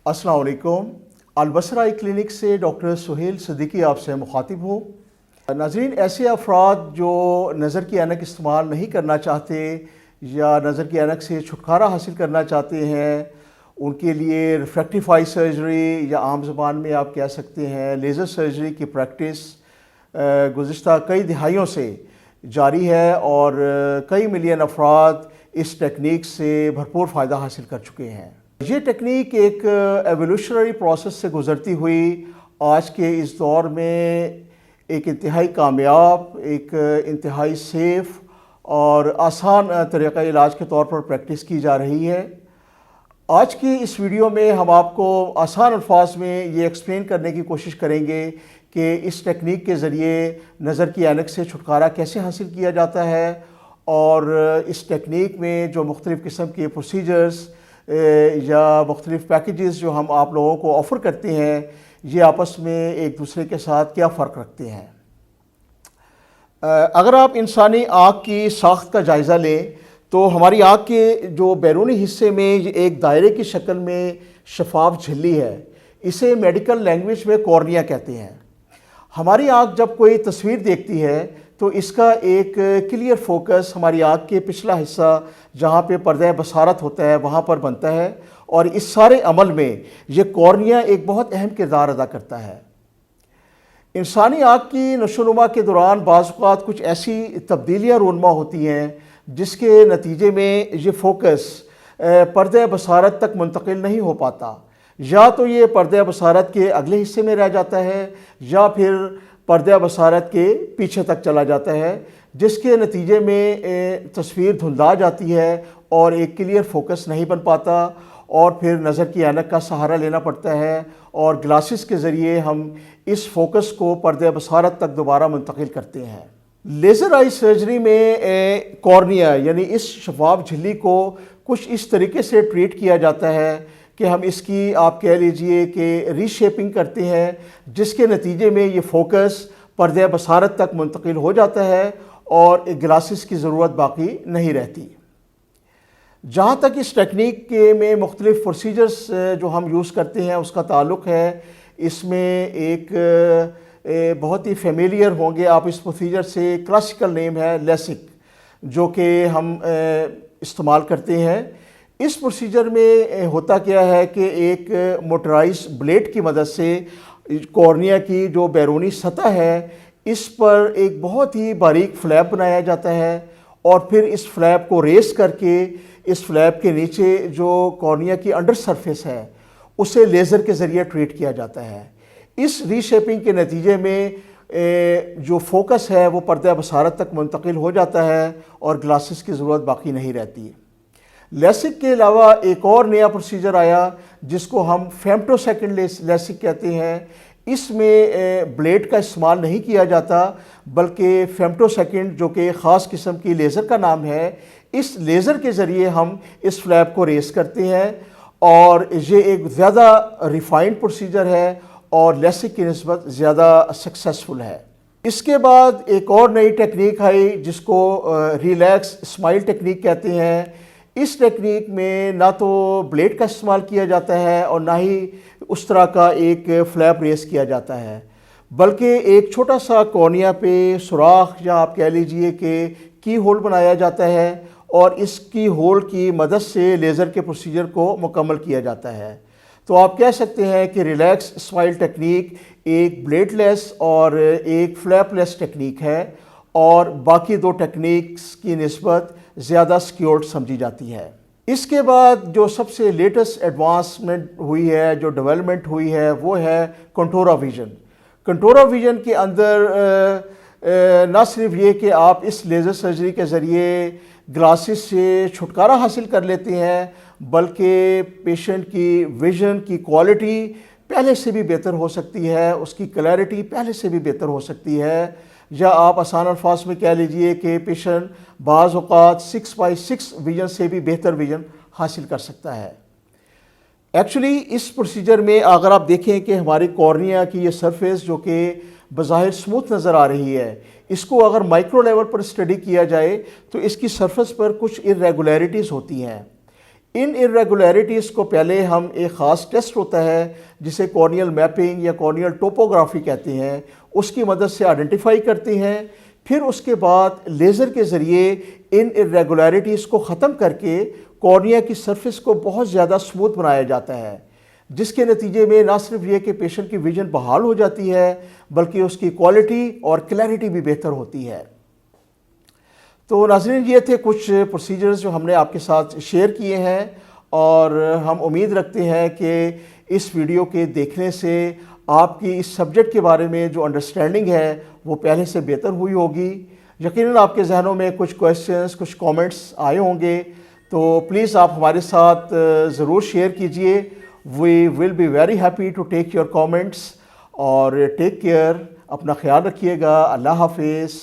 अस्सलाम वालेकुम। अलबसरा आई क्लिनिक से डॉक्टर सुहेल सिद्दीकी आपसे मुखातिब हूँ। नाज़रीन, ऐसे अफराद जो नज़र की ऐनक इस्तेमाल नहीं करना चाहते या नज़र की ऐनक से छुटकारा हासिल करना चाहते हैं, उनके लिए रिफ्रैक्टिव आई सर्जरी या आम ज़बान में आप कह सकते हैं लेज़र सर्जरी की प्रैक्टिस गुज़िश्ता कई दिहाइयों से जारी है और कई मिलियन अफराद इस टेक्निक से भरपूर फ़ायदा हासिल कर चुके हैं। ये टेक्निक एक एवोल्यूशनरी प्रोसेस से गुज़रती हुई आज के इस दौर में एक इंतहाई कामयाब, एक इंतहाई सेफ़ और आसान तरीक़ा इलाज के तौर पर प्रैक्टिस की जा रही है। आज की इस वीडियो में हम आपको आसान अल्फाज में ये एक्सप्लेन करने की कोशिश करेंगे कि इस टेक्निक के ज़रिए नज़र की ऐनक से छुटकारा कैसे हासिल किया जाता है और इस टेक्निक में जो मुख्तलिफ़ किस्म के प्रोसीजर्स या मुख्तलिफ़ पैकेजेस जो हम आप लोगों को ऑफ़र करते हैं, ये आपस में एक दूसरे के साथ क्या फ़र्क रखते हैं। अगर आप इंसानी आँख की साख्त का जायज़ा लें तो हमारी आँख के जो बैरूनी हिस्से में एक दायरे की शक्ल में शफाफ झिल्ली है, इसे मेडिकल लैंग्वेज में कॉर्निया कहते हैं। हमारी आँख जब कोई तस्वीर देखती है तो इसका एक क्लियर फोकस हमारी आँख के पिछला हिस्सा जहाँ पे पर्दा बसारत होता है वहाँ पर बनता है और इस सारे अमल में ये कॉर्निया एक बहुत अहम किरदार अदा करता है। इंसानी आँख की नशोनुमा के दौरान बाज़ औक़ात कुछ ऐसी तब्दीलियाँ रूनमा होती हैं जिसके नतीजे में ये फोकस पर्दा बसारत तक मुंतकिल नहीं हो पाता, या तो ये पर्दा बसारत के अगले हिस्से में रह जाता है या फिर पर्दा बसारत के पीछे तक चला जाता है, जिसके नतीजे में तस्वीर धुंधला जाती है और एक क्लियर फोकस नहीं बन पाता और फिर नज़र की ऐनक का सहारा लेना पड़ता है और ग्लासेस के ज़रिए हम इस फोकस को पर्दा बसारत तक दोबारा मुंतकिल करते हैं। लेज़र आई सर्जरी में कॉर्निया यानी इस शफाफ झिल्ली को कुछ इस तरीके से ट्रीट किया जाता है कि हम इसकी आप कह लीजिए कि रीशेपिंग करते हैं, जिसके नतीजे में ये फोकस पर्दा बसारत तक मुंतकिल हो जाता है और ग्लासेस की ज़रूरत बाकी नहीं रहती। जहाँ तक इस टेक्निक के में मुख्तलिफ़ प्रोसीजर्स जो हम यूज़ करते हैं उसका ताल्लुक़ है, इसमें एक बहुत ही फेमिलियर होंगे आप इस प्रोसीजर से, क्लासिकल नेम है लेसिक, जो कि हम इस्तेमाल करते हैं। इस प्रोसीजर में होता क्या है कि एक मोटराइज ब्लेड की मदद से कॉर्निया की जो बैरूनी सतह है इस पर एक बहुत ही बारीक फ्लैप बनाया जाता है और फिर इस फ्लैप को रेस करके इस फ्लैप के नीचे जो कॉर्निया की अंडर सरफेस है उसे लेज़र के ज़रिए ट्रीट किया जाता है। इस रीशेपिंग के नतीजे में जो फोकस है वो पर्दा बसारत तक मुंतकिल हो जाता है और ग्लासेस की ज़रूरत बाकी नहीं रहती। लेसिक के अलावा एक और नया प्रोसीजर आया जिसको हम फेम्टोसेकंड लेसिक कहते हैं। इसमें ब्लेड का इस्तेमाल नहीं किया जाता बल्कि फेम्टोसेकंड, जो कि ख़ास किस्म की लेज़र का नाम है, इस लेज़र के ज़रिए हम इस फ्लैप को रेस करते हैं और ये एक ज़्यादा रिफाइंड प्रोसीजर है और लेसिक की निस्बत ज़्यादा सक्सेसफुल है। इसके बाद एक और नई टेक्निक आई जिसको रिलैक्स स्माइल टेक्निक कहते हैं। इस टेक्निक में ना तो ब्लेड का इस्तेमाल किया जाता है और ना ही उस तरह का एक फ्लैप रेस किया जाता है, बल्कि एक छोटा सा कॉर्निया पे सुराख या आप कह लीजिए कि की होल बनाया जाता है और इस की होल की मदद से लेज़र के प्रोसीजर को मुकम्मल किया जाता है। तो आप कह सकते हैं कि रिलैक्स स्माइल टेक्निक एक ब्लेडलेस और एक फ्लैपलेस टेक्निक है और बाकी दो टेक्निक्स की निस्बत ज़्यादा सिक्योर्ड समझी जाती है। इसके बाद जो सबसे लेटेस्ट एडवांसमेंट हुई है, जो डेवलपमेंट हुई है, वो है कंटोरा विजन। कंटोरा विजन के अंदर ना सिर्फ ये कि आप इस लेज़र सर्जरी के ज़रिए ग्लासेस से छुटकारा हासिल कर लेते हैं, बल्कि पेशेंट की विज़न की क्वालिटी पहले से भी बेहतर हो सकती है, उसकी क्लैरिटी पहले से भी बेहतर हो सकती है, या आप आसान अल्फाज में कह लीजिए कि पेशेंट बाज़ औक़ात 6x6 विजन से भी बेहतर विजन हासिल कर सकता है। एक्चुअली इस प्रोसीजर में अगर आप देखें कि हमारी कॉर्निया की ये सरफेस जो कि बज़ाहिर स्मूथ नज़र आ रही है, इसको अगर माइक्रो लेवल पर स्टडी किया जाए तो इसकी सरफेस पर कुछ इरेगुलरिटीज़ होती हैं। ان irregularities کو پہلے ہم ایک خاص ٹیسٹ ہوتا ہے جسے کارنیل میپنگ یا کارنیل ٹوپوگرافی کہتے ہیں، اس کی مدد سے آئیڈینٹیفائی کرتے ہیں. پھر اس کے بعد لیزر کے ذریعے ان irregularities کو ختم کر کے کارنیا کی سرفیس کو بہت زیادہ سموتھ بنایا جاتا ہے، جس کے نتیجے میں نہ صرف یہ کہ پیشنٹ کی ویژن بحال ہو جاتی ہے بلکہ اس کی کوالٹی اور کلیئرٹی بھی بہتر ہوتی ہے. تو ناظرین، یہ تھے کچھ پروسیجرز جو ہم نے آپ کے ساتھ شیئر کیے ہیں، اور ہم امید رکھتے ہیں کہ اس ویڈیو کے دیکھنے سے آپ کی اس سبجیکٹ کے بارے میں جو انڈرسٹینڈنگ ہے وہ پہلے سے بہتر ہوئی ہوگی. یقیناً آپ کے ذہنوں میں کچھ کویسچنز، کچھ کامنٹس آئے ہوں گے، تو پلیز آپ ہمارے ساتھ ضرور شیئر کیجئے. We will be very happy to take your comments. اور ٹیک کیئر، اپنا خیال رکھیے گا. اللہ حافظ.